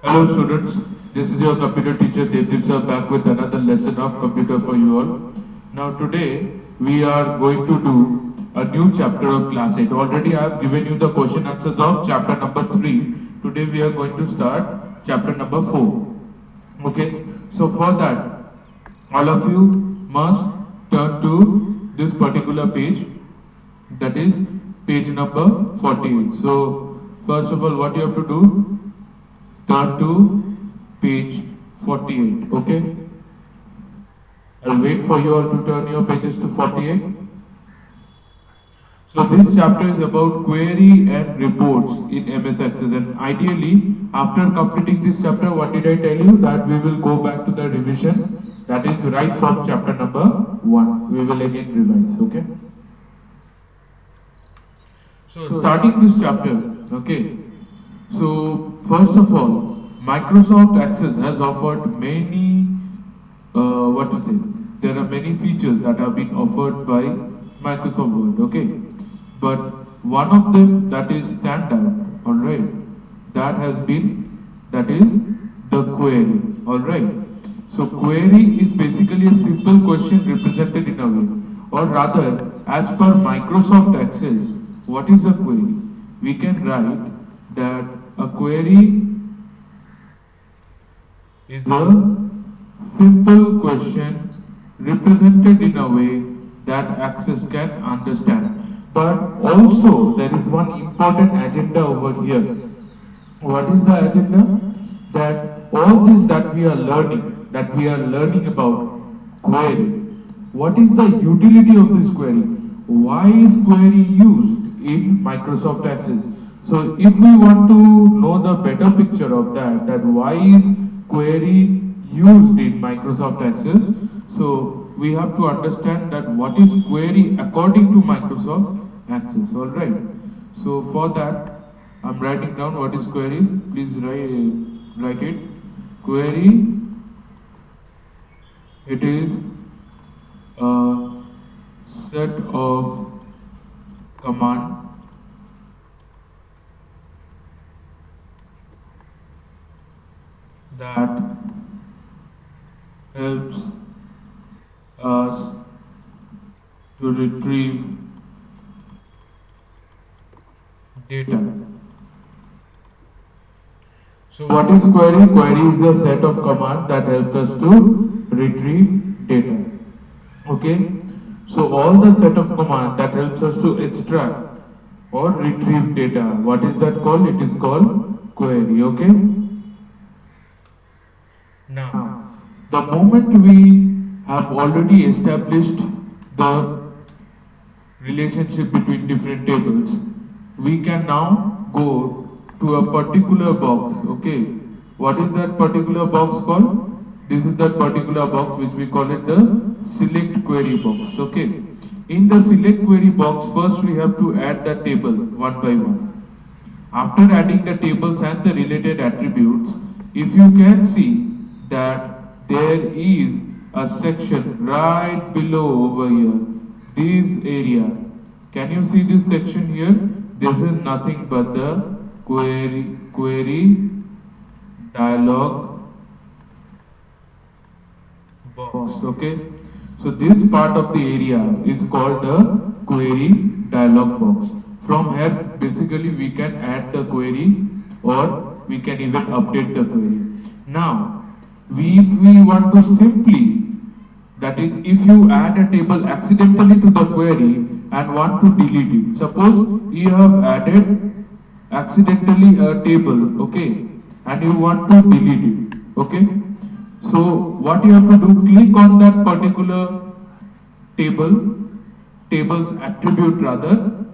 Hello students, this is your computer teacher Devdip sir back with another lesson of computer for you all. Now today we are going to do a new chapter of class 8. Already I have given you the question answers of chapter number 3. Today we are going to start chapter number 4. Okay, so for that all of you must turn to this particular page, that is page number 48. So first of all what you have to do, turn to page 48. Okay, I'll wait for you all to turn your pages to 48. So this chapter is about query and reports in MS Access, and ideally after completing this chapter, what did I tell you, that we will go back to the revision, that is right from chapter number 1 we will again revise. Okay, so starting this chapter. Okay, so first of all, Microsoft Access has offered many, what to say, there are many features that have been offered by Microsoft Word. Okay, but one of them that is stand out, all right, that is the query. All right, so query is basically a simple question represented in a way, or rather, as per Microsoft Access, what is a query? We can write that a query is a simple question represented in a way that Access can understand. But also there is one important agenda over here. What is the agenda? That all this that we are learning about query, what is the utility of this query? Why is query used in Microsoft Access? So if we want to know the better picture of that why is query used in Microsoft Access, so we have to understand that what is query according to Microsoft Access. All right. So for that, I'm writing down what is queries. Please write it. Query. It is a set of command that helps us to retrieve data. So what is query? Query is a set of commands that helps us to retrieve data. Okay, so all the set of commands that helps us to extract or retrieve data, what is that called? It is called query. Okay, now the moment we have already established the relationship between different tables, we can now go to a particular box. Okay, what is that particular box called? This is that particular box which we call it the select query box. Okay, in the select query box, first we have to add the table one by one. After adding the tables and the related attributes, if you can see that there is a section right below over here, this area. Can you see this section here? This is nothing but the query dialog box. Okay, so this part of the area is called the query dialog box. From here basically we can add the query or we can even update the query. Now if we want to simply, that is, if you add a table accidentally to the query and want to delete it, suppose you have added accidentally a table, okay, and you want to delete it. Okay, so what you have to do, click on that particular table's attribute rather,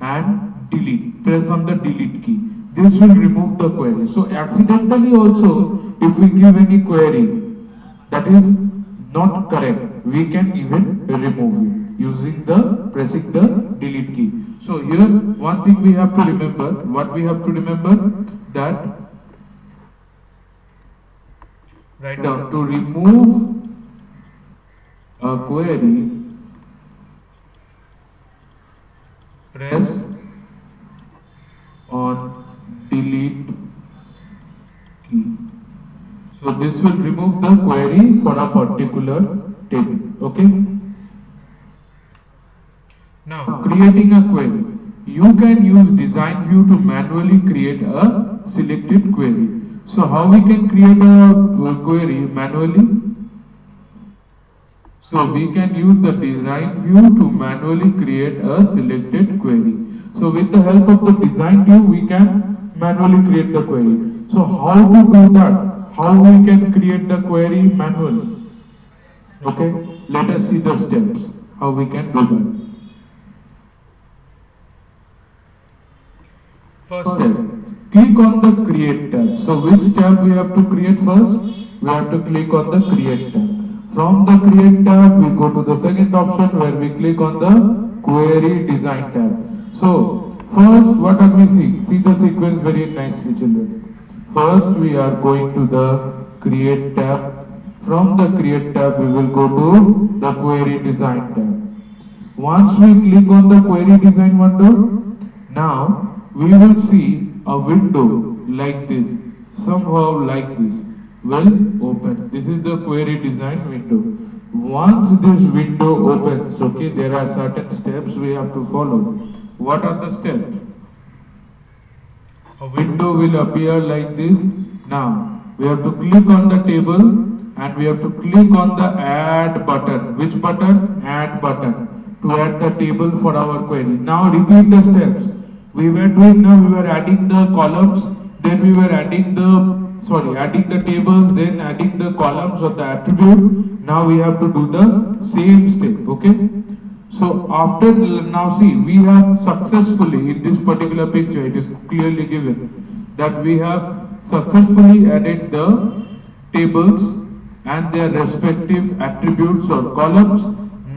and delete. Press on the delete key. This will remove the query. So accidentally also, if we give any query that is not correct, we can even remove it using the pressing the delete key. So here one thing we have to remember, what we have to remember, that write down, to remove a query, press on delete key. So this will remove the query for a particular table. Okay. Now creating a query. You can use design view to manually create a selected query. So how we can create a query manually? So we can use the design view to manually create a selected query. So with the help of the design view, we can manually create the query. So how to do that? How we can create the query manually? Okay, let us see the steps, how we can do that. First step, click on the create tab. So which tab we have to create first? We have to click on the create tab. From the create tab, we go to the second option where we click on the query design tab. So first, what are we seeing? See the sequence very nicely, children. First, we are going to the create tab. From the create tab, we will go to the query design tab. Once we click on the query design window, now we will see a window like this, somehow like this, will open. This is the query design window. Once this window opens, okay, there are certain steps we have to follow. What are the steps? A window will appear like this. Now, we have to click on the table and we have to click on the add button. Which button? Add button. To add the table for our query. Now, repeat the steps. We were doing now, we were adding the columns, then we were adding the tables, then adding the columns of the attribute. Now we have to do the same step, okay? So after, now see, we have successfully, in this particular picture, it is clearly given that we have successfully added the tables and their respective attributes or columns.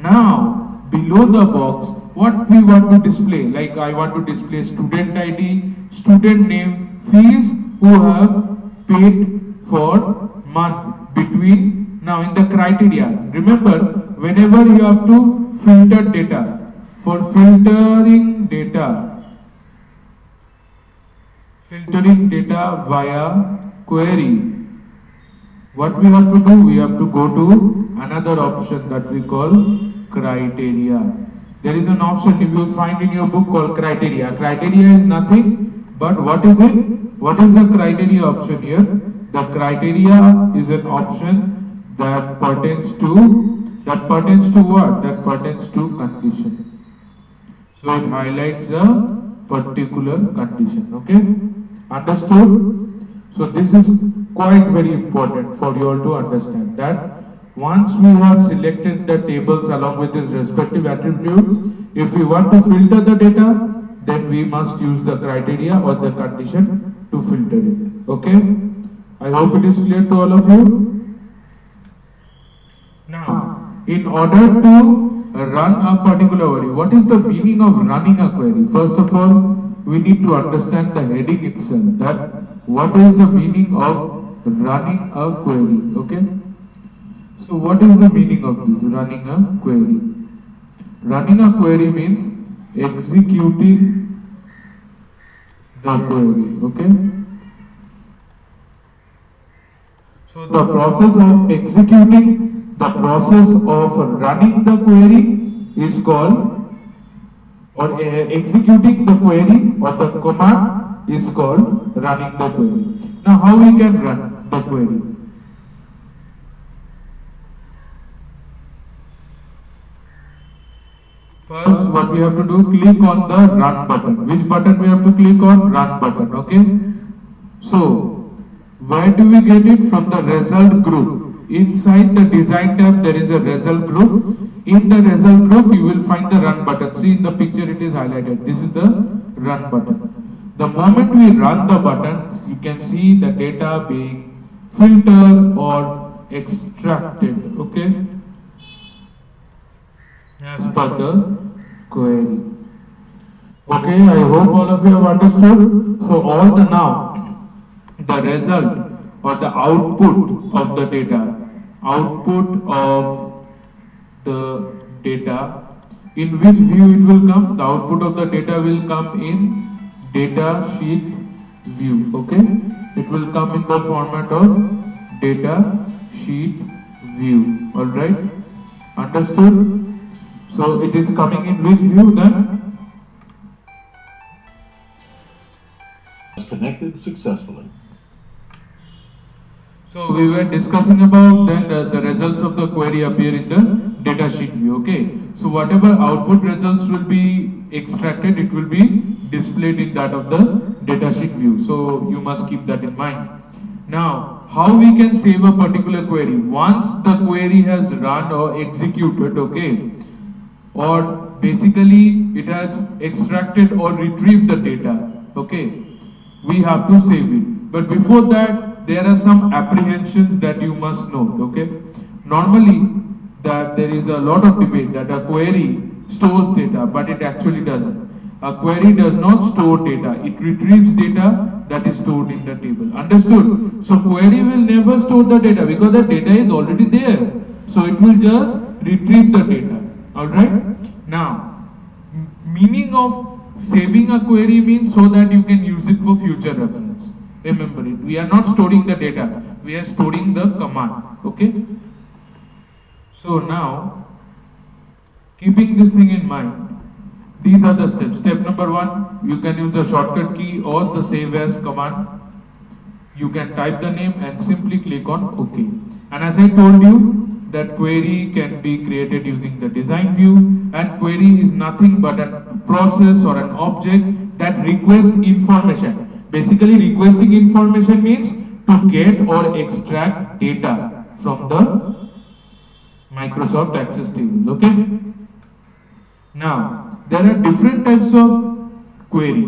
Now, below the box, what we want to display, like I want to display student ID, student name, fees who have paid for month between. Now in the criteria, remember, whenever you have to filter data, for filtering data via query, what we have to do, we have to go to another option that we call criteria. There is an option if you find in your book called criteria. Criteria is nothing but what is it? What is the criteria option here? The criteria is an option that pertains to what? That pertains to condition. So it highlights a particular condition. Okay? Understood? So this is quite very important for you all to understand that once we have selected the tables along with its respective attributes, if we want to filter the data, then we must use the criteria or the condition to filter it. Okay? I hope it is clear to all of you. Now, in order to run a particular query, what is the meaning of running a query? First of all, we need to understand the heading itself, that what is the meaning of running a query. Okay? So what is the meaning of this, running a query? Running a query means executing the query, okay? So the process of running the query is called, or executing the query or the command is called running the query. Now how we can run the query? First, what we have to do, click on the run button. Which button we have to click on? Run button, okay? So, where do we get it? From the result group. Inside the design tab, there is a result group. In the result group, you will find the run button. See in the picture, it is highlighted. This is the run button. The moment we run the button, you can see the data being filtered or extracted, okay? As per the query. Okay, I hope all of you have understood. So all the now, the result or the output of the data, in which view it will come? The output of the data will come in data sheet view, okay? It will come in the format of data sheet view. Alright, understood? So it is coming in which view then? Connected successfully. So we were discussing about then the results of the query appear in the data sheet view. Okay. So whatever output results will be extracted, it will be displayed in that of the data sheet view. So you must keep that in mind. Now, how we can save a particular query? Once the query has run or executed, okay, or basically it has extracted or retrieved the data, okay, we have to save it. But before that, there are some apprehensions that you must note, okay. Normally, that there is a lot of debate that a query stores data, but it actually doesn't. A query does not store data, it retrieves data that is stored in the table. Understood? So query will never store the data because the data is already there. So it will just retrieve the data. Alright? Now, meaning of saving a query means so that you can use it for future reference. Remember it. We are not storing the data. We are storing the command. Okay? So now, keeping this thing in mind, these are the steps. Step number 1, you can use the shortcut key or the save as command. You can type the name and simply click on OK. And as I told you, that query can be created using the design view, and query is nothing but a process or an object that requests information. Basically, requesting information means to get or extract data from the Microsoft Access table. Okay? Now, there are different types of query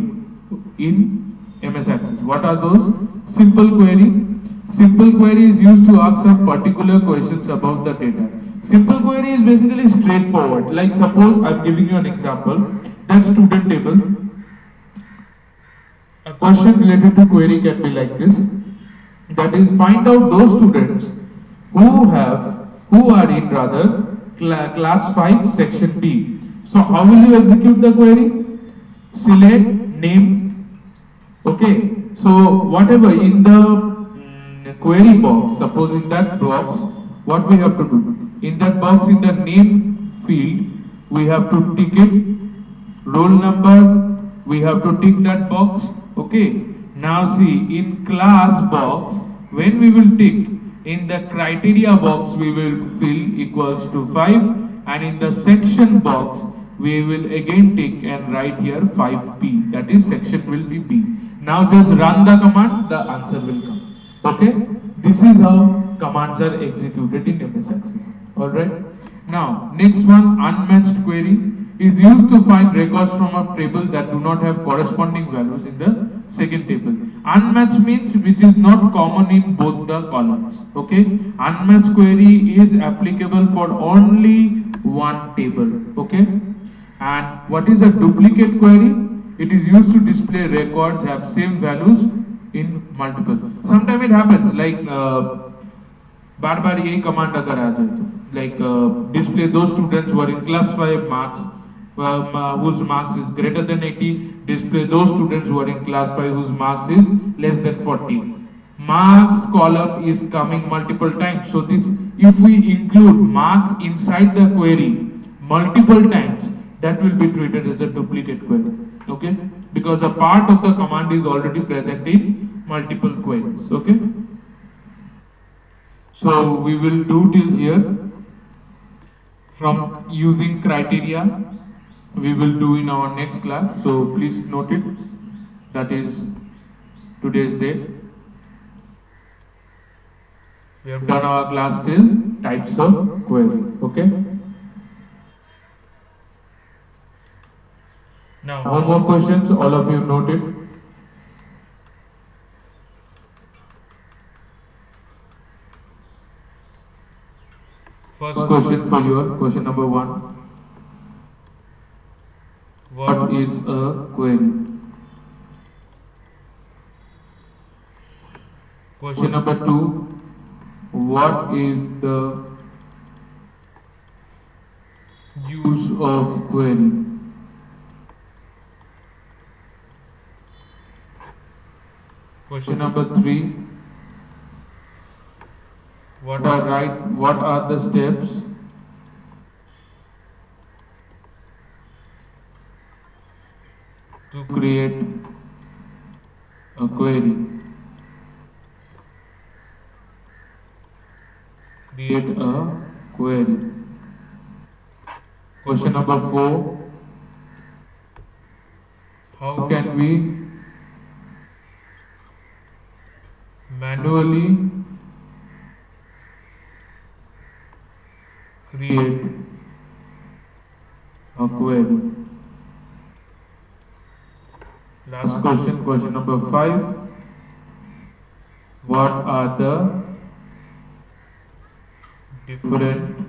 in MS Access. What are those? Simple query. Simple query is used to ask some particular questions about the data. Simple query is basically straightforward. Like suppose I'm giving you an example. That student table. A question related to query can be like this. That is, find out those students who are in class 5 section B. So how will you execute the query? Select name. Okay. So whatever in the query box, suppose in that box, what we have to do? In that box, in the name field, we have to tick it. Roll number, we have to tick that box. Okay. Now see, in class box, when we will tick, in the criteria box, we will fill equals to 5, and in the section box, we will again tick and write here 5P, that is section will be B. Now just run the command, the answer will come. Okay, this is how commands are executed in MS Access. Alright, now next one, unmatched query is used to find records from a table that do not have corresponding values in the second table. Unmatched means which is not common in both the columns. Okay, unmatched query is applicable for only one table. Okay, and what is a duplicate query? It is used to display records have same values in multiple. Sometimes it happens like बार बार यही command अगर आ जाए तो like display those students who are in class 5 marks whose marks is greater than 80, display those students who are in class 5 whose marks is less than 40. Marks column is coming multiple times, so this, if we include marks inside the query multiple times, that will be treated as a duplicate query. Okay, because a part of the command is already present in multiple queries. Okay, so we will do till here. From using criteria, we will do in our next class. So please note it. That is today's date. We have done our class till types of query. Okay. Now, homework questions. All of you note it. First question for you, question number 1. What is a query? Question number 2. What is the use of query? Question number 3. What are the steps to create a query? Create a query. Question number 4. How can we manually create a query? Last question, question number 5. What are the different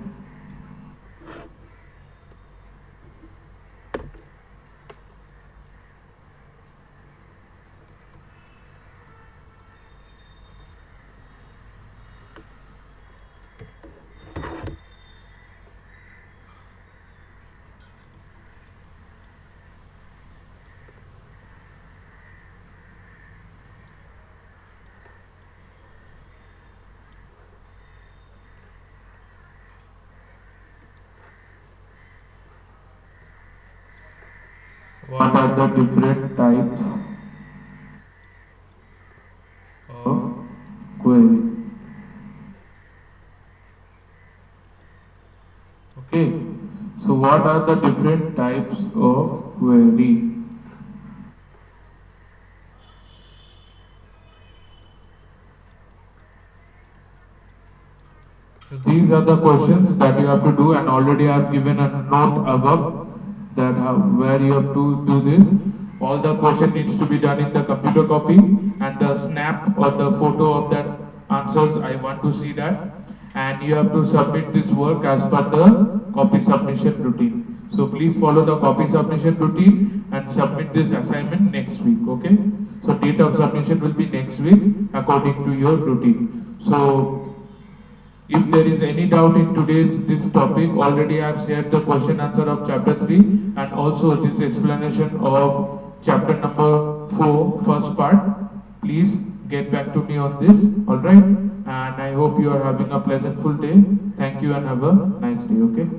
what are the different types of query? Okay, so what are the different types of query? So these are the questions that you have to do, and already I have given a note above that where you have to do this. All the question needs to be done in the computer copy, and the snap or the photo of that answers, I want to see that. And you have to submit this work as per the copy submission routine. So please follow the copy submission routine and submit this assignment next week, okay? So date of submission will be next week according to your routine. So if there is any doubt in today's this topic, already I have shared the question answer of chapter 3 and also this explanation of chapter number 4 first part. Please get back to me on this, alright? And I hope you are having a pleasantful day. Thank you and have a nice day, okay?